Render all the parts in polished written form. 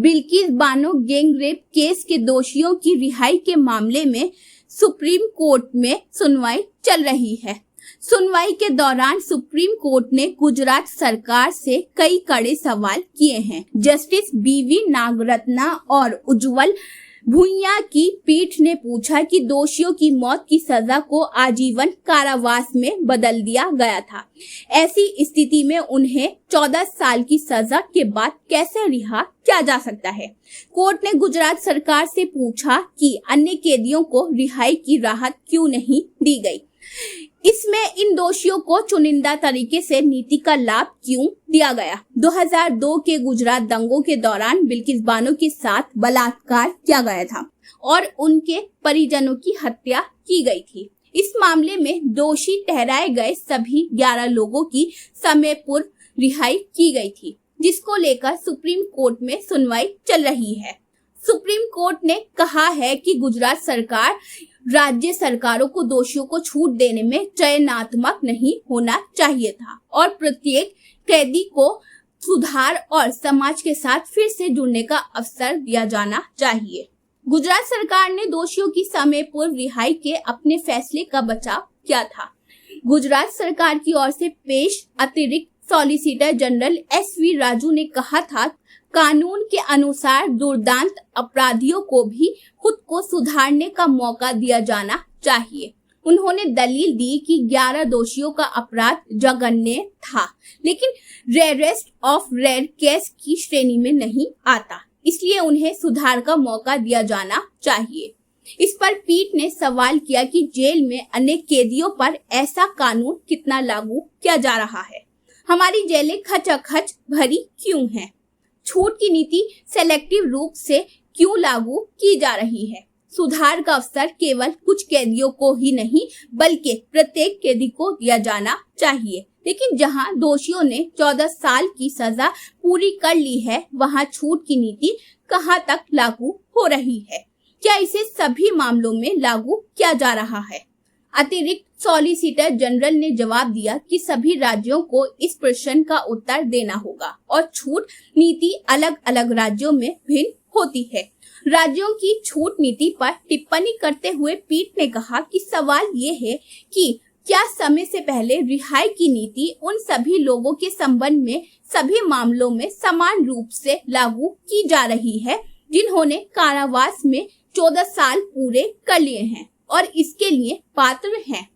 Bilkis Bano gang rape case के दोषियों की रिहाई के मामले में सुप्रीम कोर्ट में सुनवाई चल रही है। सुनवाई के दौरान सुप्रीम कोर्ट ने गुजरात सरकार से कई कड़े सवाल किए हैं। जस्टिस बीवी नागरत्ना और उज्जवल भुइयां की पीठ ने पूछा कि दोषियों की मौत की सजा को आजीवन कारावास में बदल दिया गया था। ऐसी स्थिति में उन्हें 14 साल की सजा के बाद कैसे रिहा किया जा सकता है। कोर्ट ने गुजरात सरकार से पूछा कि अन्य कैदियों को रिहाई की राहत क्यों नहीं दी गई। इसमें इन दोषियों को चुनिंदा तरीके से नीति का लाभ क्यों दिया गया। 2002 के गुजरात दंगों के दौरान बिल्किस बानो के साथ बलात्कार किया गया था और उनके परिजनों की हत्या की गई थी। इस मामले में दोषी ठहराए गए सभी 11 लोगों की समय पूर्व रिहाई की गई थी, जिसको लेकर सुप्रीम कोर्ट में सुनवाई चल रही है। सुप्रीम कोर्ट ने कहा है कि गुजरात सरकार राज्य सरकारों को दोषियों को छूट देने में चयनात्मक नहीं होना चाहिए था और प्रत्येक कैदी को सुधार और समाज के साथ फिर से जुड़ने का अवसर दिया जाना चाहिए। गुजरात सरकार ने दोषियों की समय पूर्व रिहाई के अपने फैसले का बचाव किया था। गुजरात सरकार की ओर से पेश अतिरिक्त सॉलिसिटर जनरल SV राजू ने कहा था, कानून के अनुसार दुर्दांत अपराधियों को भी खुद को सुधारने का मौका दिया जाना चाहिए। उन्होंने दलील दी कि 11 दोषियों का अपराध जघन्य था, लेकिन रेयरेस्ट ऑफ रेयर केस की श्रेणी में नहीं आता, इसलिए उन्हें सुधार का मौका दिया जाना चाहिए। इस पर पीठ ने सवाल किया कि जेल में अन्य कैदियों पर ऐसा कानून कितना लागू किया जा रहा है। हमारी जेलें खचाखच भरी क्यों हैं? छूट की नीति सेलेक्टिव रूप से क्यों लागू की जा रही है? सुधार का अवसर केवल कुछ कैदियों को ही नहीं बल्कि प्रत्येक कैदी को दिया जाना चाहिए। लेकिन जहां दोषियों ने 14 साल की सजा पूरी कर ली है, वहां छूट की नीति कहां तक लागू हो रही है? क्या इसे सभी मामलों में लागू किया जा रहा है? अतिरिक्त सॉलिसिटर जनरल ने जवाब दिया कि सभी राज्यों को इस प्रश्न का उत्तर देना होगा और छूट नीति अलग अलग राज्यों में भिन्न होती है। राज्यों की छूट नीति पर टिप्पणी करते हुए पीठ ने कहा कि सवाल ये है कि क्या समय से पहले रिहाई की नीति उन सभी लोगों के संबंध में सभी मामलों में समान रूप से लागू की जा रही है जिन्होंने कारावास में 14 साल पूरे कर लिए हैं और इसके लिए पात्र हैं।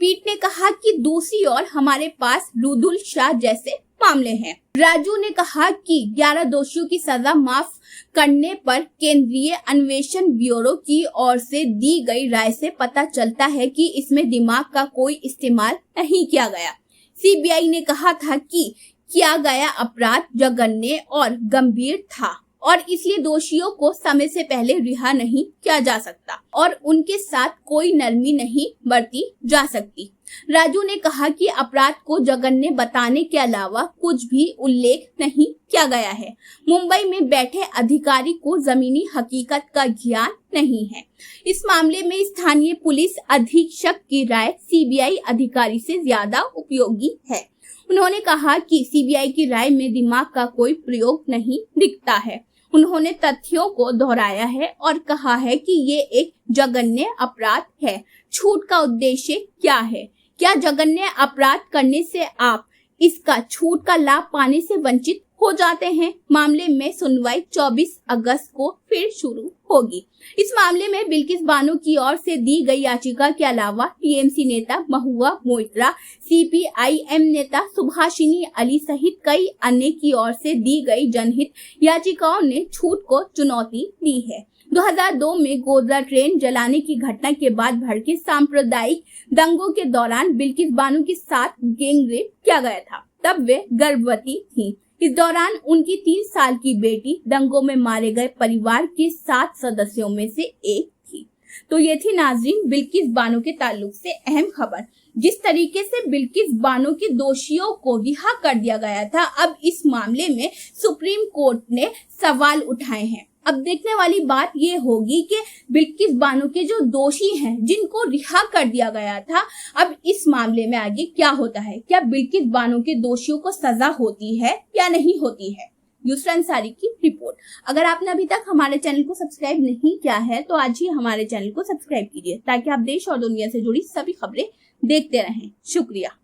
पीठ ने कहा कि दूसरी ओर हमारे पास रुदुल शाह जैसे मामले हैं। राजू ने कहा कि 11 दोषियों की सजा माफ करने पर केंद्रीय अन्वेषण ब्यूरो की ओर से दी गई राय से पता चलता है कि इसमें दिमाग का कोई इस्तेमाल नहीं किया गया। CBI ने कहा था कि किया गया अपराध जघन्य और गंभीर था और इसलिए दोषियों को समय से पहले रिहा नहीं किया जा सकता और उनके साथ कोई नरमी नहीं बरती जा सकती। राजू ने कहा कि अपराध को जघन्य बताने के अलावा कुछ भी उल्लेख नहीं किया गया है। मुंबई में बैठे अधिकारी को जमीनी हकीकत का ज्ञान नहीं है। इस मामले में स्थानीय पुलिस अधीक्षक की राय CBI अधिकारी से ज्यादा उपयोगी है। उन्होंने कहा कि CBI की राय में दिमाग का कोई प्रयोग नहीं दिखता है। उन्होंने तथ्यों को दोहराया है और कहा है कि ये एक जघन्य अपराध है। छूट का उद्देश्य क्या है? क्या जघन्य अपराध करने से आप इसका छूट का लाभ पाने से वंचित हो जाते हैं? मामले में सुनवाई 24 अगस्त को फिर शुरू होगी। इस मामले में बिल्किस बानो की ओर से दी गई याचिका के अलावा TMC नेता महुआ मोइत्रा, CPIM नेता सुभाषिनी अली सहित कई अन्य की ओर से दी गई जनहित याचिकाओं ने छूट को चुनौती दी है। 2002 में गोधरा ट्रेन जलाने की घटना के बाद भड़के सांप्रदायिक दंगों के दौरान बिल्किस बानो के साथ गैंग रेप किया गया था। तब वे गर्भवती थीं। इस दौरान उनकी 3 साल की बेटी दंगों में मारे गए परिवार के 7 सदस्यों में से एक थी। तो ये थी नाजरीन बिल्किस बानो के ताल्लुक से अहम खबर। जिस तरीके से बिल्किस बानो के दोषियों को रिहा कर दिया गया था, अब इस मामले में सुप्रीम कोर्ट ने सवाल उठाए हैं। अब देखने वाली बात ये होगी कि बिल्किस बानो के जो दोषी हैं, जिनको रिहा कर दिया गया था, अब इस मामले में आगे क्या होता है। क्या बिल्किस बानो के दोषियों को सजा होती है या नहीं होती है? यूसरा अंसारी की रिपोर्ट। अगर आपने अभी तक हमारे चैनल को सब्सक्राइब नहीं किया है तो आज ही हमारे चैनल को सब्सक्राइब कीजिए ताकि आप देश और दुनिया से जुड़ी सभी खबरें देखते रहें। शुक्रिया।